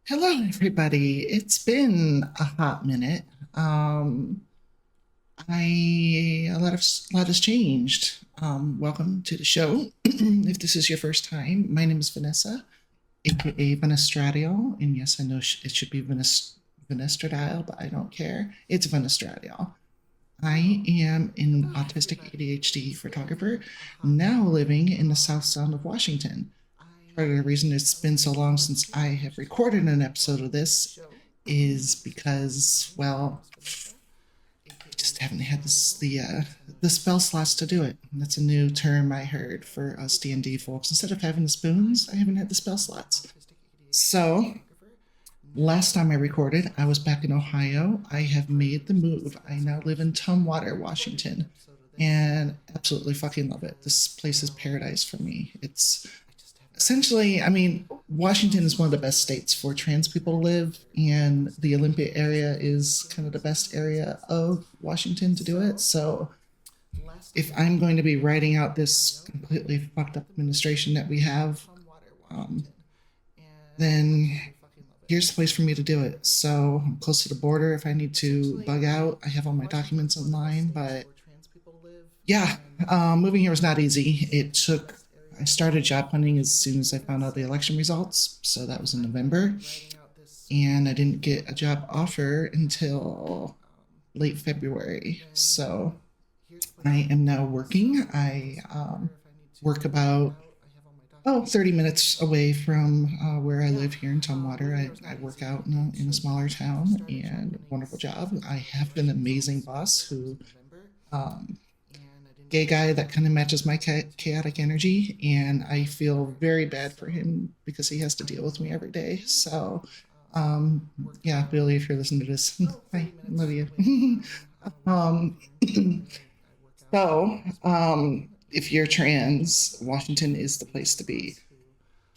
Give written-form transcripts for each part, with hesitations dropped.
Hello, everybody. It's been a hot minute. A lot has changed. Welcome to the show. If this is your first time, my name is Vanessa, aka Venestradiol, and yes, I know it should be Venestradiol, but I don't care. It's Venestradiol. I am an autistic ADHD photographer, now living in the South Sound of Washington. Part of the reason it's been so long since I have recorded an episode of this is because, well, I just haven't had the spell slots to do it. That's a new term I heard for us D&D folks. Instead of having the spoons, I haven't had the spell slots. So last time I recorded, I was back in Ohio. I have made the move. I now live in Tumwater, Washington, and absolutely fucking love it. This place is paradise for me. It's essentially, I mean, Washington is one of the best states for trans people to live, and the Olympia area is kind of the best area of Washington to do it. So, if I'm going to be writing out this completely fucked up administration that we have, um, then here's the place for me to do it. So, I'm close to the border. If I need to bug out, I have all my documents online. But yeah, moving here was not easy. I started job hunting as soon as I found out the election results. So that was in November. And I didn't get a job offer until late February. So I am now working. I work about 30 minutes away from where I live here in Tumwater. I work out in a smaller town and wonderful job. I have an amazing boss who um, gay guy that kind of matches my chaotic energy, and I feel very bad for him because he has to deal with me every day. So, yeah, Billy, if you're listening to this, I love you. um, if you're trans, Washington is the place to be.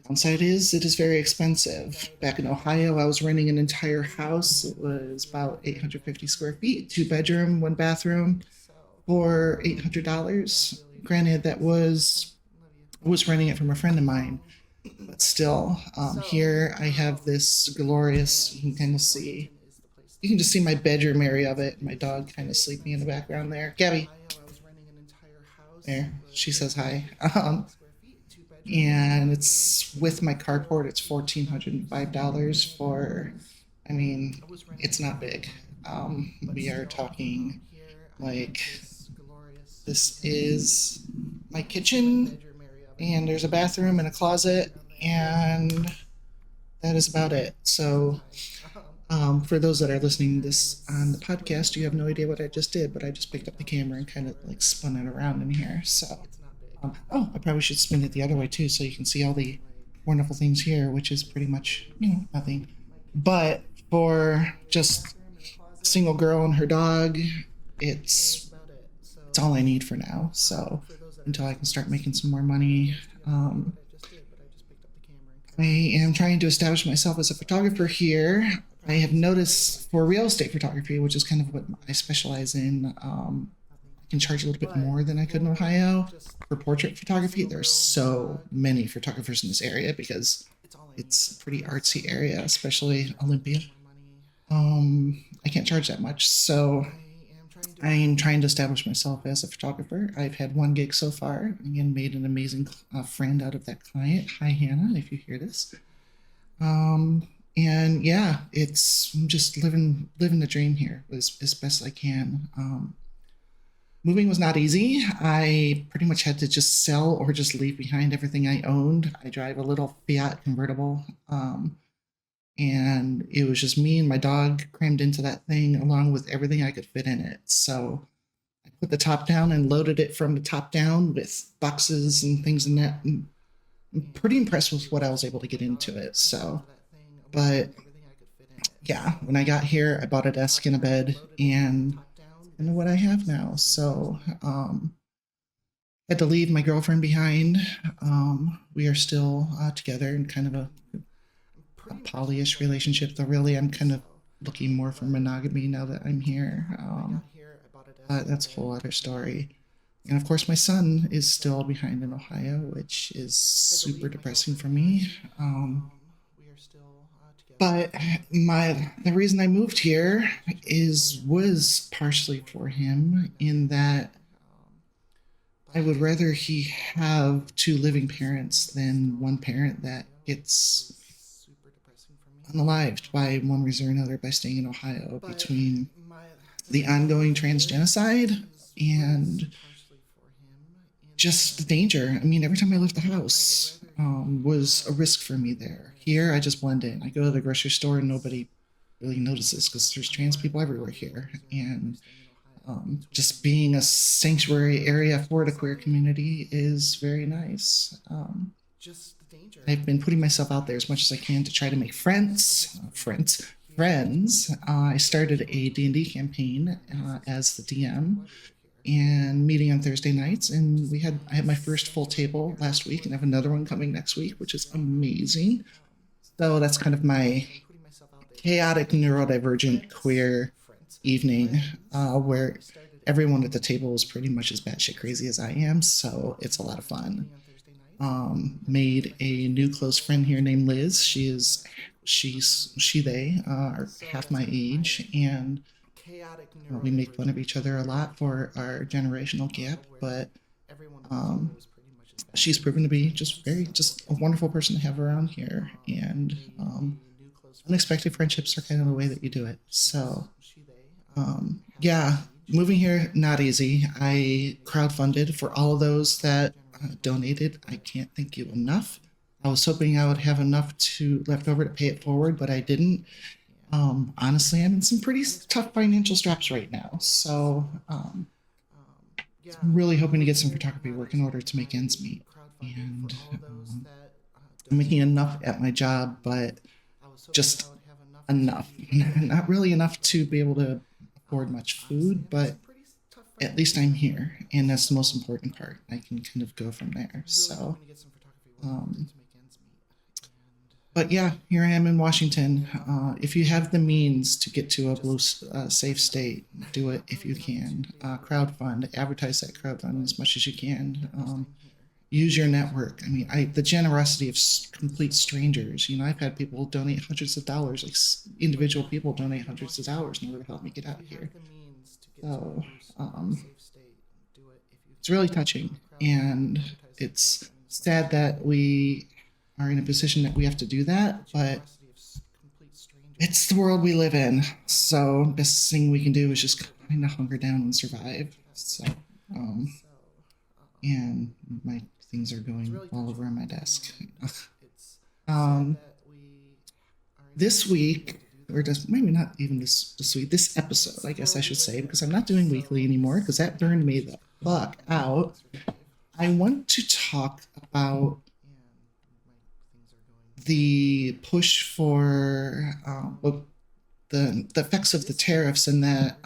Downside is it is very expensive. Back in Ohio, I was renting an entire house. It was about 850 square feet, 2 bedroom, 1 bathroom for $800. Granted, that was I was renting it from a friend of mine, but still, here I have this glorious. You can just see my bedroom area of it. My dog kind of sleeping in the background there. Gabby, there. She says hi. And it's with my carport. It's $1,405 for. I mean, it's not big. We are talking like this is my kitchen, and there's a bathroom and a closet, and that is about it. So, for those that are listening to this on the podcast, you have no idea what I just did, but I just picked up the camera and kind of like spun it around in here. So, I probably should spin it the other way too, so you can see all the wonderful things here, which is pretty much nothing. But for just a single girl and her dog, it's it's all I need for now. So until I can start making some more money, I am trying to establish myself as a photographer here. I have noticed for real estate photography, which is kind of what I specialize in, I can charge a little bit more than I could in Ohio. For portrait photography, there's so many photographers in this area because it's a pretty artsy area, especially Olympia. I can't charge that much, so I'm trying to establish myself as a photographer. I've had one gig so far and made an amazing friend out of that client. Hi, Hannah, if you hear this. And yeah, it's just living the dream here as best I can. Moving was not easy. I pretty much had to just sell or just leave behind everything I owned. I drive a little Fiat convertible. And it was just me and my dog crammed into that thing along with everything I could fit in it. So I put the top down and loaded it from the top down with boxes and things in that. And I'm pretty impressed with what I was able to get into it. So, but yeah, when I got here, I bought a desk and a bed and what I have now. So, had to leave my girlfriend behind. We are still together in kind of a polyish relationship, though really I'm kind of looking more for monogamy now that I'm here. That's a whole other story. And of course, my son is still behind in Ohio, which is super depressing for me. But the reason I moved here was partially for him, in that I would rather he have two living parents than one parent that gets unalived by one reason or another by staying in Ohio, between the ongoing transgenocide and just the danger. I mean, every time I left the house was a risk for me there. Here, I just blend in. I go to the grocery store and nobody really notices because there's trans people everywhere here. And just being a sanctuary area for the queer community is very nice. I've been putting myself out there as much as I can to try to make friends. I started a D&D campaign as the DM, and meeting on Thursday nights. And I had my first full table last week, and I have another one coming next week, which is amazing. So that's kind of my chaotic, neurodivergent, queer evening, where everyone at the table is pretty much as batshit crazy as I am. So it's a lot of fun. Made a new close friend here named Liz. They are half my age, and we make fun of each other a lot for our generational gap, but she's proven to be just a wonderful person to have around here. And unexpected friendships are kind of the way that you do it. So yeah, moving here, not easy. I crowdfunded for all of those that donated. I can't thank you enough. I was hoping I would have enough left over to pay it forward, but I didn't. Honestly, I'm in some pretty tough financial straps right now. So I'm really hoping to get some photography work in order to make ends meet. And I'm making enough at my job, but just enough. Not really enough to be able to afford much food, but at least I'm here. And that's the most important part. I can kind of go from there. So, but yeah, here I am in Washington. If you have the means to get to a blue safe state, do it if you can. Crowdfund, advertise that crowdfund as much as you can. Use your network. I mean, the generosity of complete strangers. You know, I've had people donate hundreds of dollars, like individual people donate hundreds of dollars in order to help me get out here. So it's really touching, and it's sad that we are in a position that we have to do that, but it's the world we live in. So best thing we can do is just kind of hunker down and survive. So, and my things are going all over on my desk. This week, or just maybe not even this week, this episode, I guess I should say, because I'm not doing weekly anymore, because that burned me the fuck out. I want to talk about the push for the effects of the tariffs, and that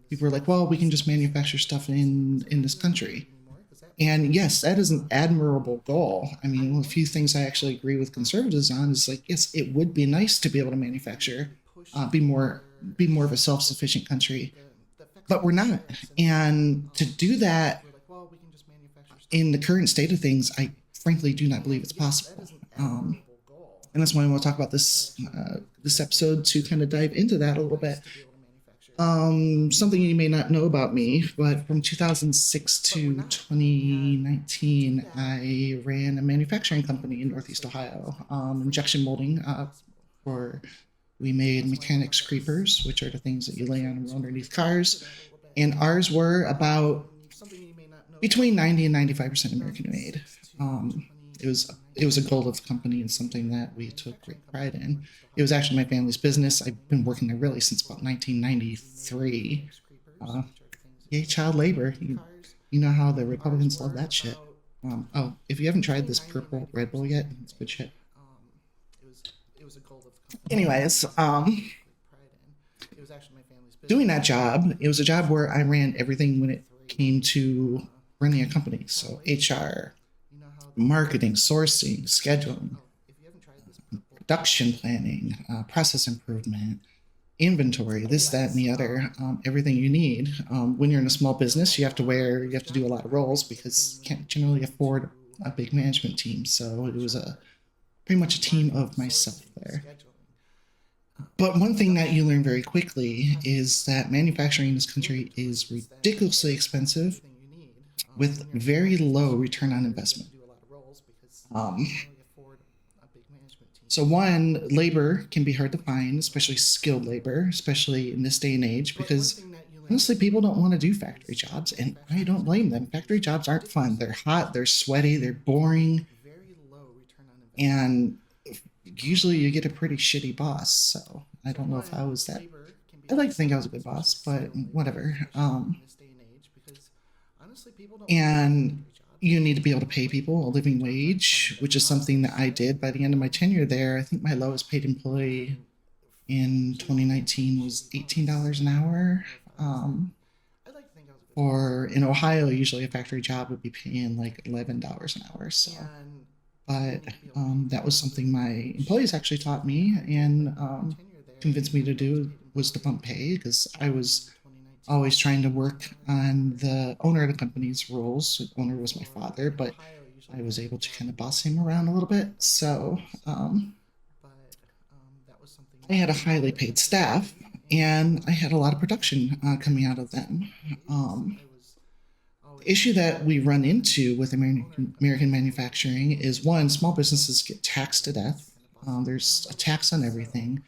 people were like, well, we can just manufacture stuff in this country. And yes, that is an admirable goal. I mean, a few things I actually agree with conservatives on is like, yes, it would be nice to be able to manufacture, be more of a self-sufficient country, but we're not. And to do that in the current state of things, I frankly do not believe it's possible. And that's why I want to talk about this episode, to kind of dive into that a little bit. Something you may not know about me, but from 2006 to 2019, I ran a manufacturing company in Northeast Ohio, injection molding. We made mechanics creepers, which are the things that you lay on and roll underneath cars, and ours were about between 90 and 95% American made. It was a goal of the company and something that we took great pride in. It was actually my family's business. I've been working there really since about 1993. Yay, child labor. You know how the Republicans love that shit. If you haven't tried this purple Red Bull yet, it's good shit. Anyways, doing that job, it was a job where I ran everything when it came to running a company. So HR, marketing, sourcing, scheduling, production planning, process improvement, inventory, this, that, and the other, everything you need. When you're in a small business, you have to do a lot of roles because you can't generally afford a big management team. So it was pretty much a team of myself there. But one thing that you learn very quickly is that manufacturing in this country is ridiculously expensive with very low return on investment. Um, so one, labor can be hard to find, especially skilled labor, especially in this day and age, because honestly, people don't want to do factory jobs, and I don't blame them. Factory jobs aren't fun. They're hot, they're sweaty, they're boring, and usually you get a pretty shitty boss. So I don't know if I was that. I like to think I was a good boss, but whatever. And you need to be able to pay people a living wage, which is something that I did by the end of my tenure there. I think my lowest paid employee in 2019 was $18 an hour. Or in Ohio, usually a factory job would be paying like $11 an hour. So, but that was something my employees actually taught me and convinced me to do was to bump pay because I was always trying to work on the owner of the company's rules. The owner was my father, but I was able to kind of boss him around a little bit. So I had a highly paid staff and I had a lot of production coming out of them. The issue that we run into with American manufacturing is one, small businesses get taxed to death. There's a tax on everything.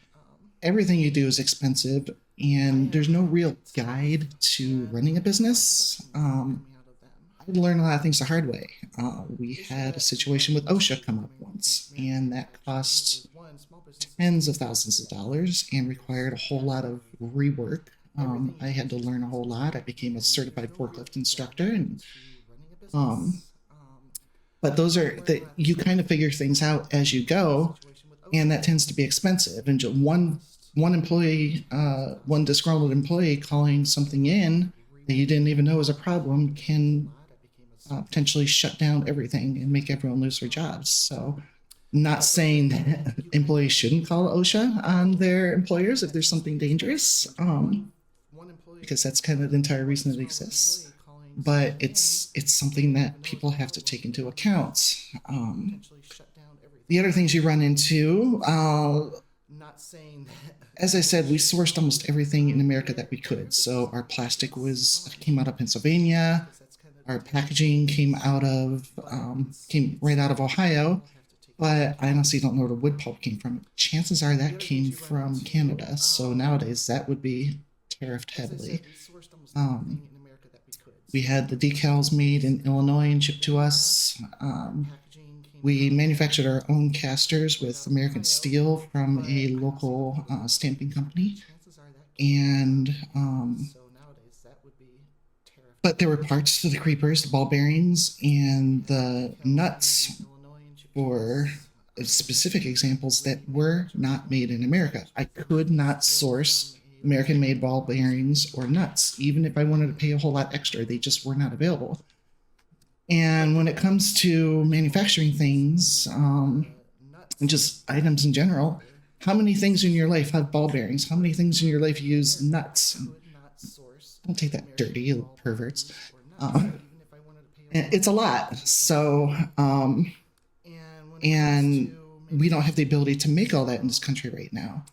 Everything you do is expensive, and there's no real guide to running a business. I learned a lot of things the hard way. We had a situation with OSHA come up once, and that cost tens of thousands of dollars and required a whole lot of rework. I had to learn a whole lot. I became a certified forklift instructor, and but those are that you kind of figure things out as you go, and that tends to be expensive. And just one employee, one disgruntled employee calling something in that you didn't even know was a problem can potentially shut down everything and make everyone lose their jobs. So, not saying that employees shouldn't call OSHA on their employers if there's something dangerous, because that's kind of the entire reason it exists. But it's something that people have to take into account. The other things you run into, as I said, we sourced almost everything in America that we could. So our plastic came out of Pennsylvania. Our packaging came right out of Ohio. But I honestly don't know where the wood pulp came from. Chances are that came from Canada. So nowadays that would be tariffed heavily. We had the decals made in Illinois and shipped to us. We manufactured our own casters with American steel from a local stamping company. And, but there were parts to the creepers, the ball bearings, and the nuts for specific examples that were not made in America. I could not source American made ball bearings or nuts, even if I wanted to pay a whole lot extra. They just were not available. And when it comes to manufacturing things, and just items in general, how many things in your life have ball bearings? How many things in your life use nuts? Don't take that dirty, you little perverts. It's a lot. So, and we don't have the ability to make all that in this country right now.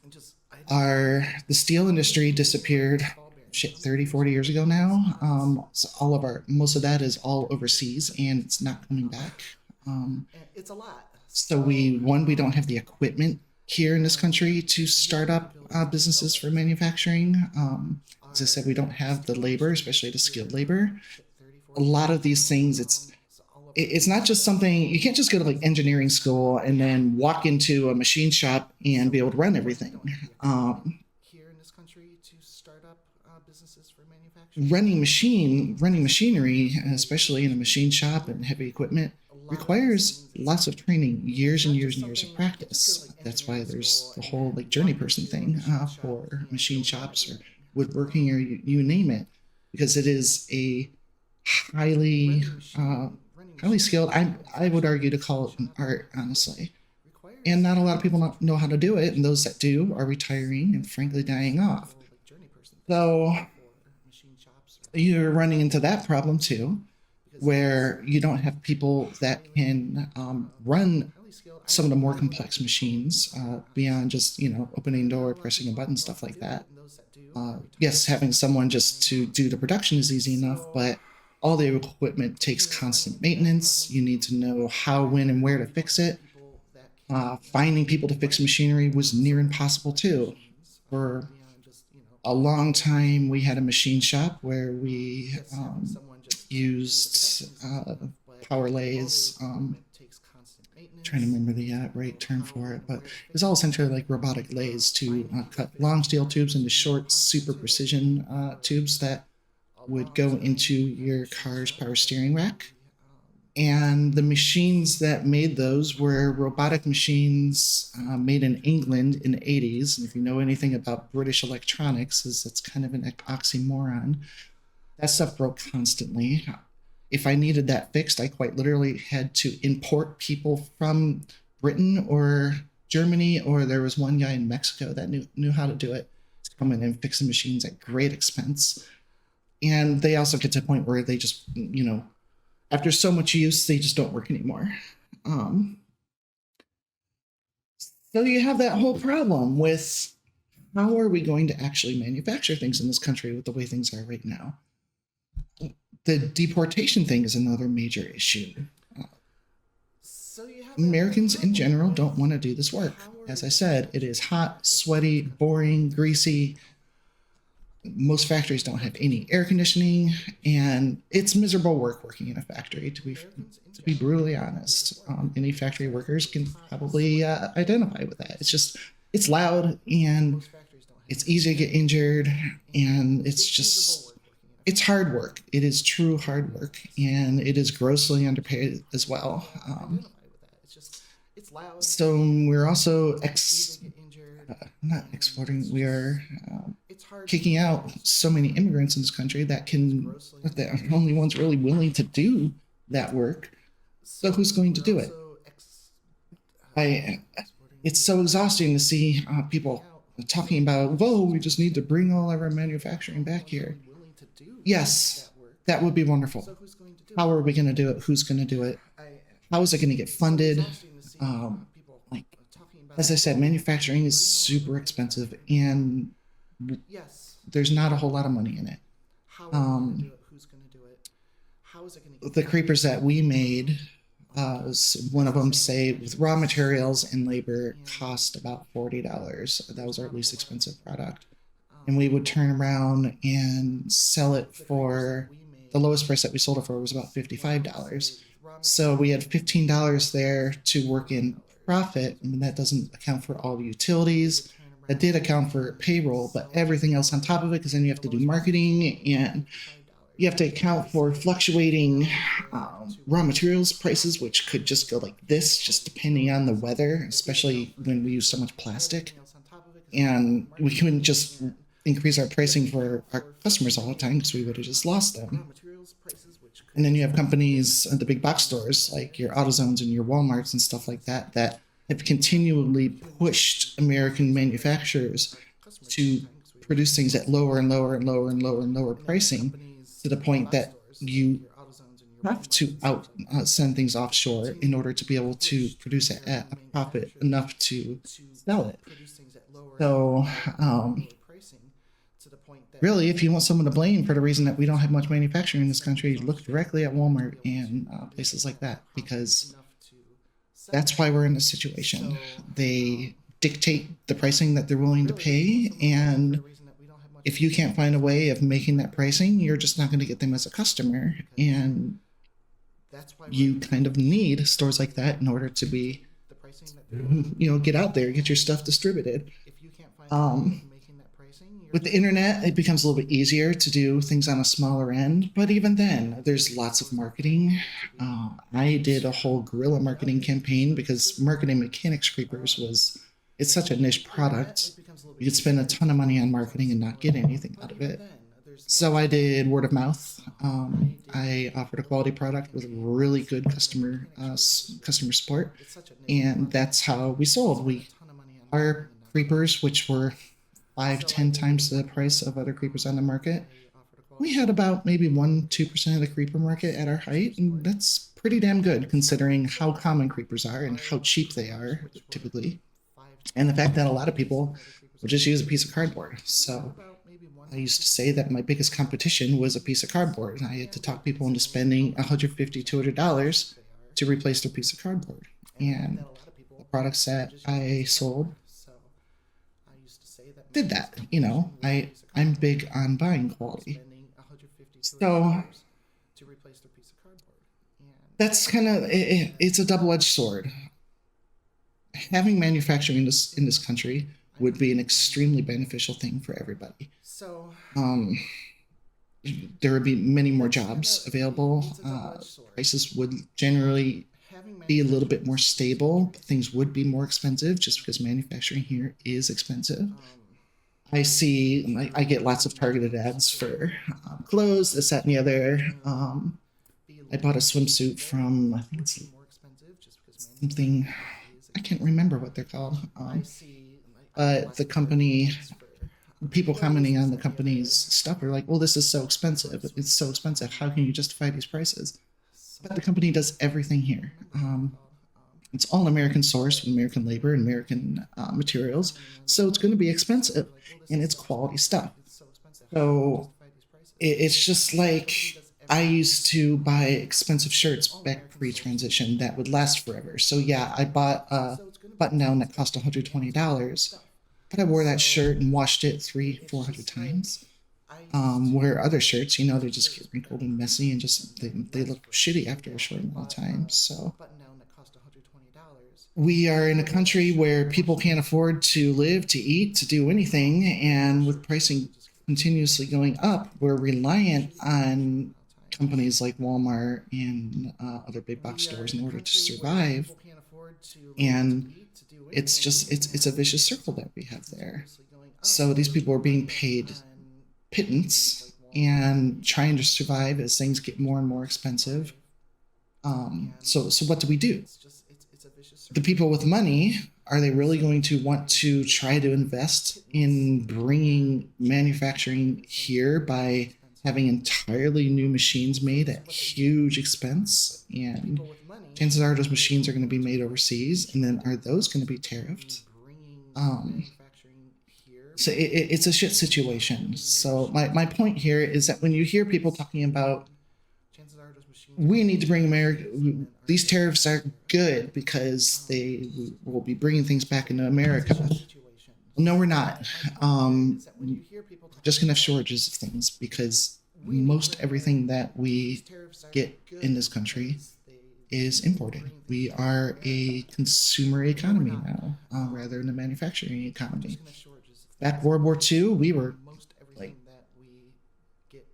The steel industry disappeared 30, 40 years ago now. So most of that is all overseas and it's not coming back. It's a lot. So we don't have the equipment here in this country to start up businesses for manufacturing. As I said, we don't have the labor, especially the skilled labor. A lot of these things, it's not just something, you can't just go to like engineering school and then walk into a machine shop and be able to run everything. Running machinery, especially in a machine shop and heavy equipment, requires lots of training, years and years and years of practice. That's why there's the whole like journey person thing for machine shops or woodworking or you name it, because it is a highly skilled. I would argue to call it an art, honestly. And not a lot of people know how to do it, and those that do are retiring and frankly dying off. So you're running into that problem too, where you don't have people that can run some of the more complex machines beyond just, opening a door, pressing a button, stuff like that. Yes, having someone just to do the production is easy enough, but all the equipment takes constant maintenance. You need to know how, when, and where to fix it. Finding people to fix machinery was near impossible too. For a long time, we had a machine shop where we used power lathes. Trying to remember the right term for it, but it was all essentially like robotic lathes to cut long steel tubes into short, super precision tubes that would go into your car's power steering rack. And the machines that made those were robotic machines made in England in the 80s. And if you know anything about British electronics, it's kind of an oxymoron. That stuff broke constantly. If I needed that fixed, I quite literally had to import people from Britain or Germany, or there was one guy in Mexico that knew how to do it, to come in and fix the machines at great expense. And they also get to a point where they just, after so much use, they just don't work anymore. So you have that whole problem with how are we going to actually manufacture things in this country with the way things are right now? The deportation thing is another major issue. Americans in general don't want to do this work. As I said, it is hot, sweaty, boring, greasy. Most factories don't have any air conditioning, and it's miserable working in a factory, to be brutally honest. Any factory workers can probably identify with that. It's loud, and it's easy to get injured, and it's hard work. It is true hard work, and it is grossly underpaid as well. So we're also not exporting. We are kicking out so many immigrants in this country that are the only ones really willing to do that work. So who's going to do it? It's so exhausting to see people talking about, whoa, we just need to bring all of our manufacturing back here. Yes, that would be wonderful. How are we going to do it? Who's going to do it? How is it going to get funded? As I said, manufacturing is super expensive, and there's not a whole lot of money in it. The creepers that we made, one of them say with raw materials and labor cost about $40. That was our least expensive product. And we would turn around and sell it for the lowest price that we sold it for was about $55. So we had $15 there to work in profit, and that doesn't account for all the utilities. That did account for payroll, but everything else on top of it, because then you have to do marketing and you have to account for fluctuating raw materials prices, which could just go like this, just depending on the weather, especially when we use so much plastic. And we couldn't just increase our pricing for our customers all the time because we would have just lost them. And then you have companies at the big box stores like your AutoZones and your Walmarts and stuff like that that have continually pushed American manufacturers to produce things at lower and lower and lower and lower and lower pricing, to the point that you have to send things offshore in order to be able to produce it at a profit enough to sell it. So really, if you want someone to blame for the reason that we don't have much manufacturing in this country, look directly at Walmart and places like that, because that's why we're in this situation. They dictate the pricing that they're willing to pay, and if you can't find a way of making that pricing, you're just not going to get them as a customer. And you kind of need stores like that in order to be, get out there, get your stuff distributed. With the internet, it becomes a little bit easier to do things on a smaller end, but even then, there's lots of marketing. I did a whole guerrilla marketing campaign because marketing mechanics creepers it's such a niche product. You could spend a ton of money on marketing and not get anything out of it. So I did word of mouth. I offered a quality product with really good customer support, and that's how we sold. Our creepers, which were 5-10 times the price of other creepers on the market, we had about maybe 1-2% of the creeper market at our height, and that's pretty damn good considering how common creepers are and how cheap they are typically, and the fact that a lot of people will just use a piece of cardboard. So I used to say that my biggest competition was a piece of cardboard. I had to talk people into spending $150, $200 to replace their piece of cardboard. And the products that I sold did that. I'm big on buying quality. So that's kind of it's a double-edged sword. Having manufacturing in this country would be an extremely beneficial thing for everybody. Um, there would be many more jobs available. Prices would generally be a little bit more stable. Things would be more expensive just because manufacturing here is expensive. I get lots of targeted ads for clothes, this, that, and the other. I bought a swimsuit from, I think it's something, I can't remember what they're called. But the company, people commenting on the company's stuff are like, well, this is so expensive. It's so expensive. How can you justify these prices? But the company does everything here. It's all American sourced, American labor, and American materials. So it's going to be expensive, and it's quality stuff. So it's just like I used to buy expensive shirts back pre-transition that would last forever. So yeah, I bought a button down that cost $120, but I wore that shirt and washed it 300-400 times. Where other shirts, they just get wrinkled and messy and just they look shitty after a short amount of time. So we are in a country where people can't afford to live, to eat, to do anything, and with pricing continuously going up, we're reliant on companies like Walmart and other big box stores in order to survive. And it's a vicious circle that we have there. So these people are being paid pittance and trying to survive as things get more and more expensive. So what do we do? The people with money, are they really going to want to try to invest in bringing manufacturing here by having entirely new machines made at huge expense? And chances are those machines are going to be made overseas, and then are those going to be tariffed? So it's a shit situation. So my point here is that when you hear people talking about we need to bring America, these tariffs are good because they will be bringing things back into America. No, we're not. Just going to have shortages of things because most everything that we get in this country is imported. We are a consumer economy now, rather than a manufacturing economy. Back World War II, we were like,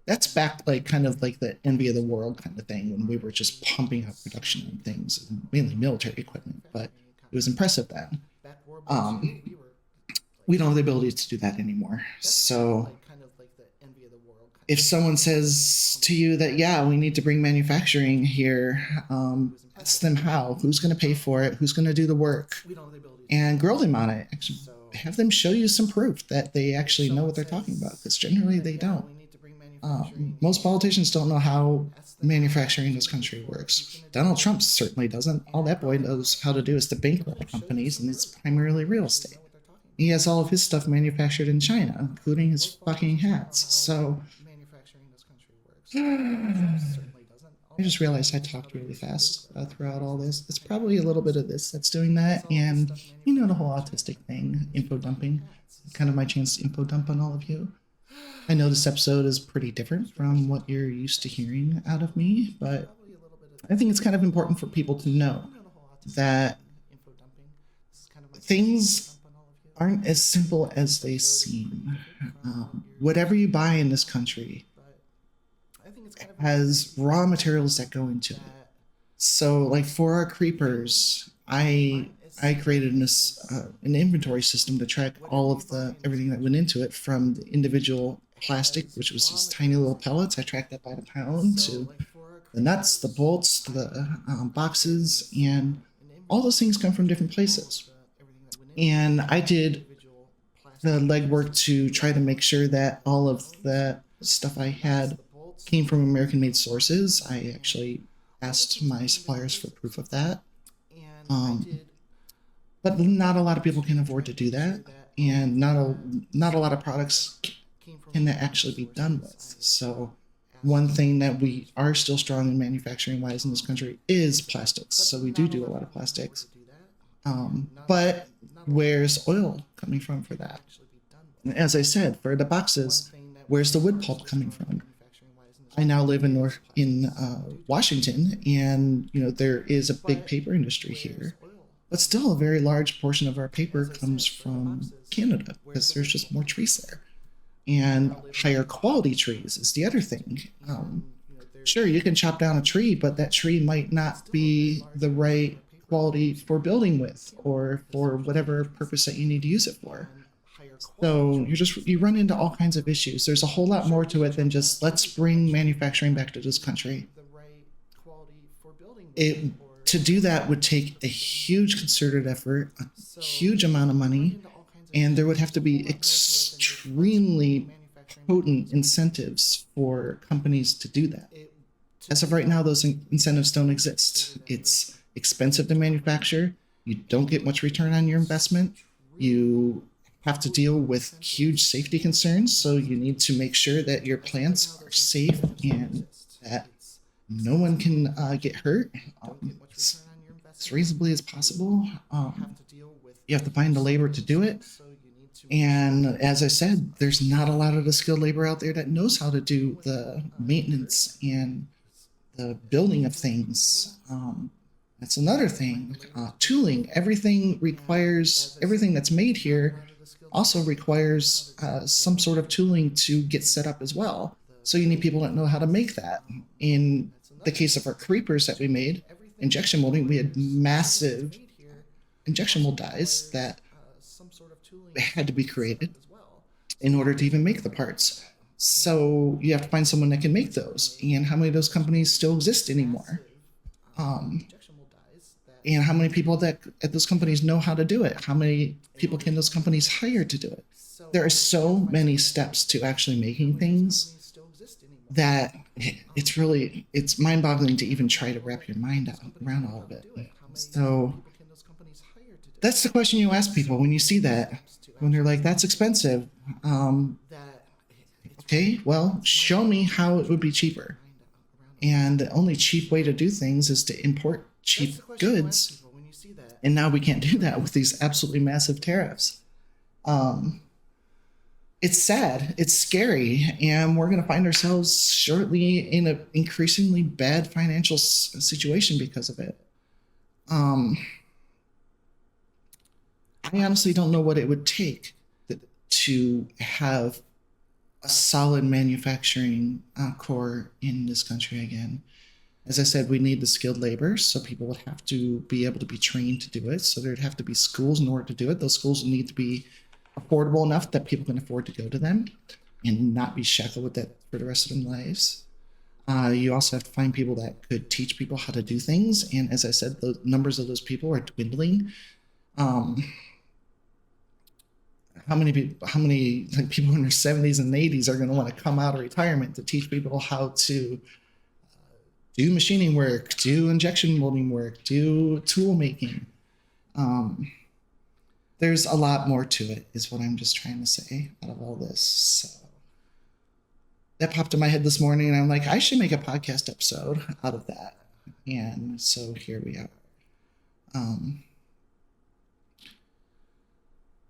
that's back like kind of like the envy of the world kind of thing when we were just pumping up production on things, mainly military equipment, but it was impressive then. We don't have the ability to do that anymore. So if someone says to you that, yeah, we need to bring manufacturing here, ask them how, who's going to pay for it, who's going to do the work, and grill them on it. Actually, have them show you some proof that they actually know what they're talking about, because generally they don't. Most politicians don't know how manufacturing in this country works. Donald Trump certainly doesn't. All that boy knows how to do is to bankrupt companies, and it's primarily real estate. He has all of his stuff manufactured in China, including his fucking hats. So I just realized I talked really fast throughout all this. It's probably a little bit of this that's doing that, and the whole autistic thing, info dumping. Kind of my chance to info dump on all of you. I know this episode is pretty different from what you're used to hearing out of me, but I think it's kind of important for people to know that things aren't as simple as they seem. Whatever you buy in this country has raw materials that go into it. So, like for our creepers, I created an inventory system to track all of everything that went into it, from the individual plastic, which was just tiny little pellets. I tracked that by the pound, to the nuts, the bolts, the boxes, and all those things come from different places. And I did the legwork to try to make sure that all of the stuff I had came from American-made sources. I actually asked my suppliers for proof of that. Um, but not a lot of people can afford to do that, and not a lot of products can actually be done with. So one thing that we are still strong in manufacturing wise in this country is plastics. So we do a lot of plastics. But where's oil coming from for that? And as I said, for the boxes, where's the wood pulp coming from? I now live in Washington, and there is a big paper industry here, but still a very large portion of our paper comes from Canada because there's just more trees there, and higher quality trees is the other thing. Sure, you can chop down a tree, but that tree might not be the right quality for building with or for whatever purpose that you need to use it for. So you run into all kinds of issues. There's a whole lot more to it than just let's bring manufacturing back to this country. It To do that would take a huge concerted effort, a huge amount of money, and there would have to be extremely potent incentives for companies to do that. As of right now, those incentives don't exist. It's expensive to manufacture. You don't get much return on your investment. You have to deal with huge safety concerns, so you need to make sure that your plants are safe and that no one can get hurt as reasonably as possible. You have to find the labor to do it. And as I said, there's not a lot of the skilled labor out there that knows how to do the maintenance and the building of things. That's another thing. Tooling, everything that's made here also requires some sort of tooling to get set up as well. So you need people that know how to make that. In the case of our creepers that we made, injection molding, we had massive injection mold dies that had to be created in order to even make the parts. So you have to find someone that can make those. And how many of those companies still exist anymore? And how many people at those companies know how to do it? How many people can those companies hire to do it? There are so many steps to actually making things that it's mind-boggling to even try to wrap your mind around all of it. So that's the question you ask people when you see that, when they're like, that's expensive. Okay, well, show me how it would be cheaper. And the only cheap way to do things is to import cheap goods. And now we can't do that with these absolutely massive tariffs. It's sad, it's scary, and we're going to find ourselves shortly in an increasingly bad financial situation because of it. I honestly don't know what it would take to have a solid manufacturing core in this country again. As I said, we need the skilled labor, so people would have to be able to be trained to do it. So there'd have to be schools in order to do it. Those schools need to be affordable enough that people can afford to go to them and not be shackled with that for the rest of their lives. You also have to find people that could teach people how to do things. And as I said, the numbers of those people are dwindling. How many people in their 70s and 80s are going to want to come out of retirement to teach people how to do machining work, do injection molding work, do tool making? There's a lot more to it, is what I'm just trying to say out of all this. So that popped in my head this morning, and I'm like, I should make a podcast episode out of that. And so here we are.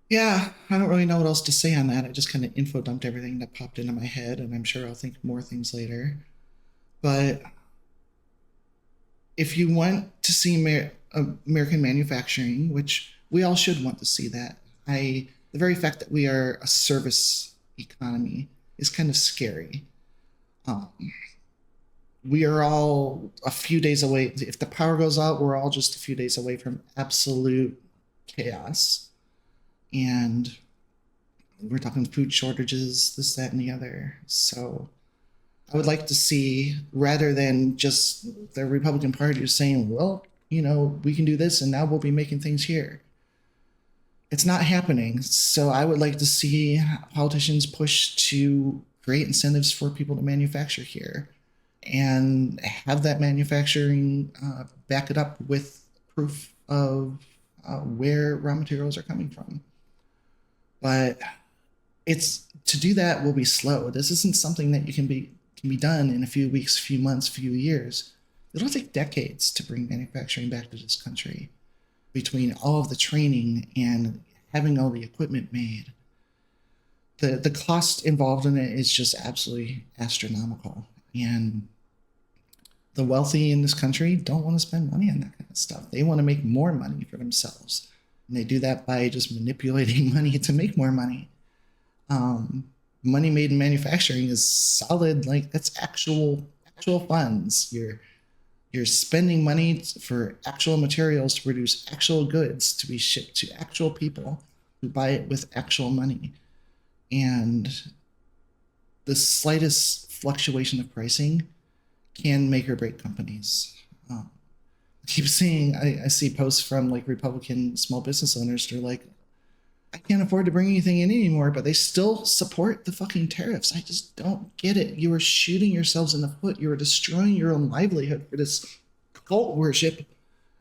Yeah, I don't really know what else to say on that. I just kind of info dumped everything that popped into my head, and I'm sure I'll think more things later. But if you want to see American manufacturing, which we all should want to see that, the very fact that we are a service economy is kind of scary. We are all a few days away. If the power goes out, we're all just a few days away from absolute chaos. And we're talking food shortages, this, that, and the other. So I would like to see, rather than just the Republican Party saying, well, we can do this and now we'll be making things here. It's not happening. So I would like to see politicians push to create incentives for people to manufacture here. and have that manufacturing back it up with proof of where raw materials are coming from. But it's to do that will be slow. This isn't something that can be done in a few weeks, few months, few years. It'll take decades to bring manufacturing back to this country, between all of the training and having all the equipment made. The cost involved in it is just absolutely astronomical. And the wealthy in this country don't want to spend money on that kind of stuff. They want to make more money for themselves. And they do that by just manipulating money to make more money. Money made in manufacturing is solid, like that's actual funds. You're spending money for actual materials to produce actual goods to be shipped to actual people who buy it with actual money. And the slightest fluctuation of pricing can make or break companies. I keep seeing, I see posts from like Republican small business owners. They're like, I can't afford to bring anything in anymore, but they still support the fucking tariffs. I just don't get it. You are shooting yourselves in the foot. You are destroying your own livelihood for this cult worship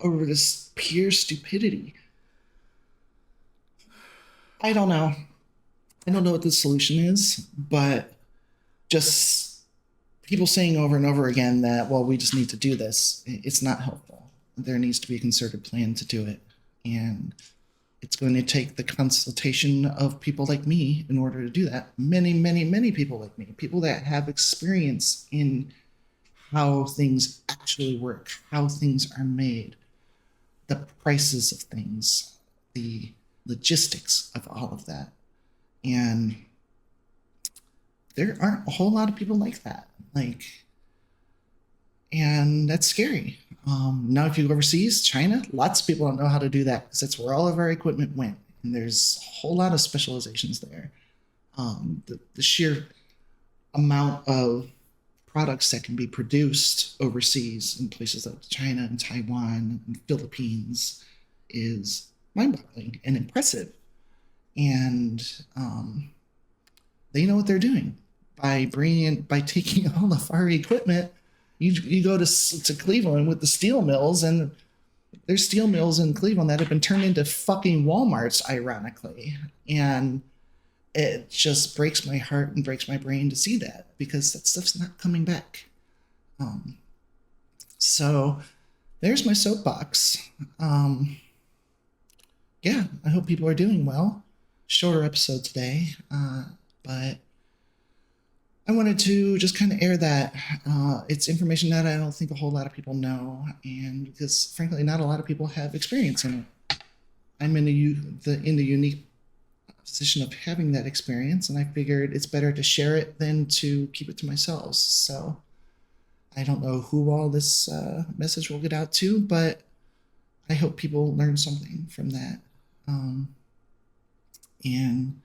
over this pure stupidity. I don't know. I don't know what the solution is, but just people saying over and over again that, well, we just need to do this, it's not helpful. There needs to be a concerted plan to do it. And it's going to take the consultation of people like me in order to do that. Many, many, many people like me, people that have experience in how things actually work, how things are made, the prices of things, the logistics of all of that. And there aren't a whole lot of people like that. And that's scary. Now, if you go overseas, China, lots of people don't know how to do that because that's where all of our equipment went. And there's a whole lot of specializations there. The sheer amount of products that can be produced overseas in places like China and Taiwan and Philippines is mind-boggling and impressive. And they know what they're doing by taking all of our equipment. You go to Cleveland with the steel mills, and there's steel mills in Cleveland that have been turned into fucking Walmarts, ironically. And it just breaks my heart and breaks my brain to see that, because that stuff's not coming back. So there's my soapbox. Yeah, I hope people are doing well. Shorter episode today, but I wanted to just kind of air that. It's information that I don't think a whole lot of people know, and because frankly, not a lot of people have experience in it. I'm in the unique position of having that experience, and I figured it's better to share it than to keep it to myself. So I don't know who all this message will get out to, but I hope people learn something from that. And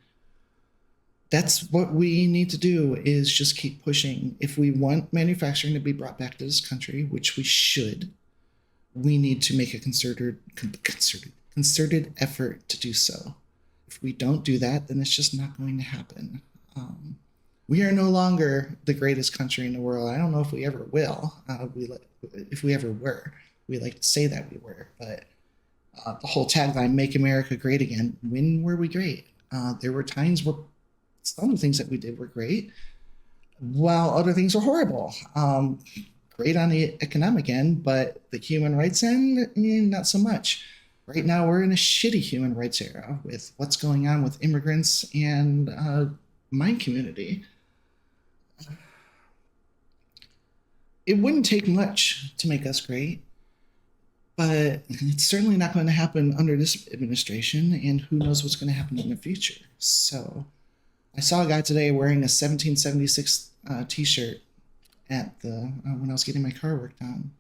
that's what we need to do, is just keep pushing. If we want manufacturing to be brought back to this country, which we should, we need to make a concerted effort to do so. If we don't do that, then it's just not going to happen. We are no longer the greatest country in the world. I don't know if we ever will. If we ever were, we like to say that we were, but the whole tagline, "Make America Great Again," when were we great? There were times where some of the things that we did were great, while other things were horrible. Great on the economic end, but the human rights end, not so much. Right now, we're in a shitty human rights era with what's going on with immigrants and my community. It wouldn't take much to make us great, but it's certainly not going to happen under this administration, and who knows what's going to happen in the future. So I saw a guy today wearing a 1776 t-shirt at when I was getting my car worked on.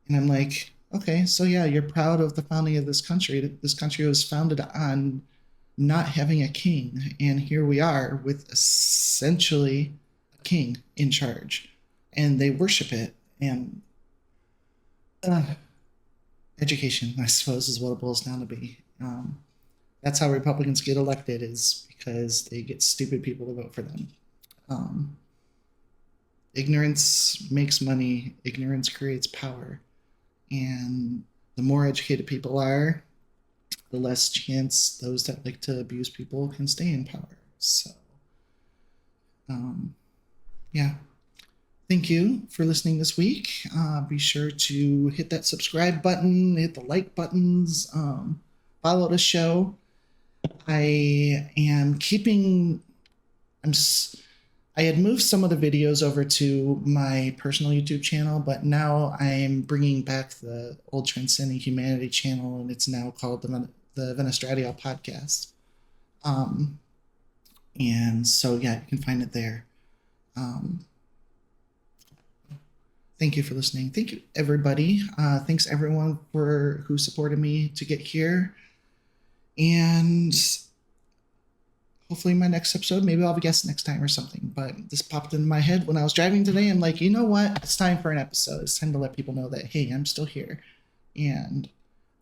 And I'm like, okay, so yeah, you're proud of the founding of this country. This country was founded on not having a king. And here we are with essentially a king in charge. And they worship it. And education, I suppose, is what it boils down to be. That's how Republicans get elected, is because they get stupid people to vote for them. ignorance makes money, ignorance creates power. And the more educated people are, the less chance those that like to abuse people can stay in power. So, yeah. Thank you for listening this week. Be sure to hit that subscribe button, hit the like buttons, follow the show. I am keeping. I had moved some of the videos over to my personal YouTube channel, but now I'm bringing back the old Transcending Humanity channel, and it's now called the Venestradial Podcast. And so, yeah, you can find it there. Thank you for listening. Thank you, everybody. Thanks, everyone, who supported me to get here. And hopefully my next episode, maybe I'll have a guest next time or something. But this popped into my head when I was driving today. I'm like, you know what? It's time for an episode. It's time to let people know that, hey, I'm still here. And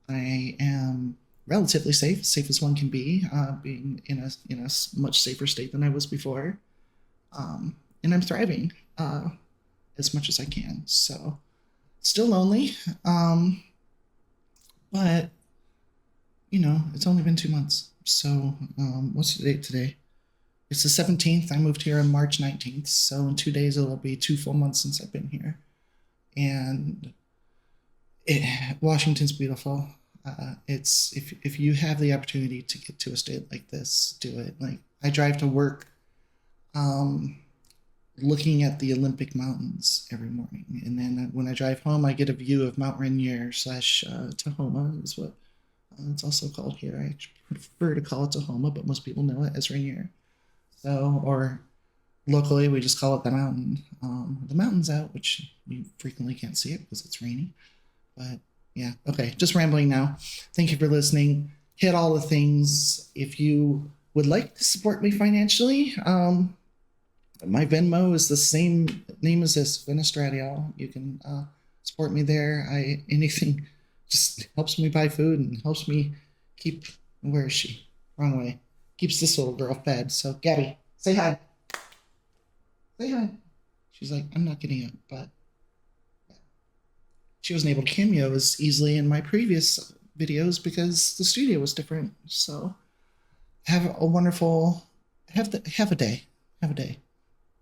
I am relatively safe as one can be, being in a much safer state than I was before. And I'm thriving as much as I can. So still lonely. But it's only been 2 months. So what's the date today? It's the 17th. I moved here on March 19th. So in 2 days, it'll be 2 full months since I've been here. And Washington's beautiful. It's if you have the opportunity to get to a state like this, do it. Like, I drive to work looking at the Olympic Mountains every morning. And then when I drive home, I get a view of Mount Rainier / Tahoma is what it's also called here. I prefer to call it Tahoma, but most people know it as Rainier. So, or locally, we just call it the mountain. The mountain's out, which you frequently can't see it because it's rainy. But yeah, okay, just rambling now. Thank you for listening. Hit all the things. If you would like to support me financially, my Venmo is the same name as this, Venestradial. You can support me there. Anything just helps me buy food and helps me keep. Where is she? Wrong way. Keeps this little girl fed. So, Gabby, say hi. Say hi. She's like, I'm not getting up, but she wasn't able to cameo as easily in my previous videos because the studio was different. So, have a wonderful. Have a day. Have a day.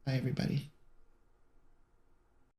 Bye, everybody.